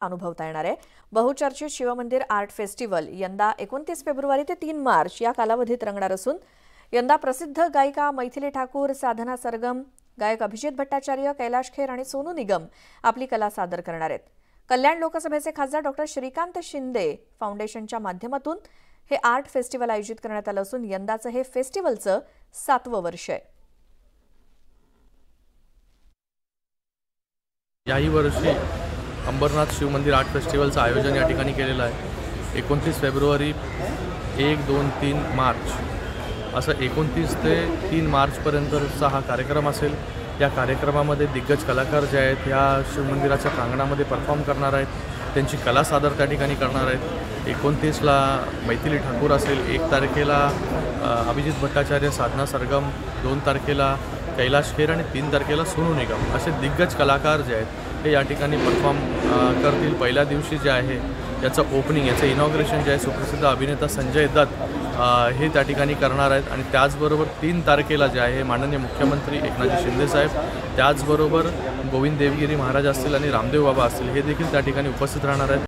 अनुभवता येणार आहे। बहुचर्चित शिवमंदिर आर्ट फेस्टिवल यंदा 29 फेब्रुवारी ते 3 मार्च या कालावधीत रंगणार असून यंदा प्रसिद्ध गायिका मैथिली ठाकूर, साधना सरगम, गायक अभिजित भट्टाचार्य, कैलाश खेर आणि सोनू निगम आपली कला सादर करणार आहेत। कल्याण लोकसभेचे खासदार डॉ. श्रीकांत शिंदे फाउंडेशनच्या माध्यमातून हे आर्ट फेस्टिवल आयोजित करण्यात आलं असून यंदाचं हे फेस्टिवलचं 7वं वर्ष आहे। याही वर्षी अंबरनाथ शिवमंदिर आर्ट फेस्टिवलचं आयोजन या ठिकाणी केलेलं आहे। 29 फेब्रुवारी, 1, 2, 3 मार्च असं 29 ते 3 मार्चपर्यंतचा हा कार्यक्रम असेल। या कार्यक्रमामध्ये दिग्गज कलाकार जे आहेत ह्या शिवमंदिराच्या प्रांगणामध्ये परफॉर्म करणार आहेत, त्यांची कला सादर त्या ठिकाणी करणार आहेत। 29ला मैथिली ठाकूर असेल, 1 तारखेला अभिजित भट्टाचार्य, साधना सरगम, 2 तारखेला कैलाश खेर आणि 3 तारखेला सोनू निगम असे दिग्गज कलाकार जे आहेत हे या ठिकाणी परफॉर्म करतील। पहिल्या दिवशी जे आहे याचं ओपनिंग, याचं इनॉग्रेशन जे आहे सुप्रसिद्ध अभिनेता संजय दत्त हे त्या ठिकाणी करणार आहेत। आणि त्याचबरोबर 3 तारखेला जे आहे माननीय मुख्यमंत्री एकनाथजी शिंदे साहेब, त्याचबरोबर गोविंद देवगिरी महाराज असतील आणि रामदेव बाबा असतील हे देखील त्या ठिकाणी उपस्थित राहणार आहेत।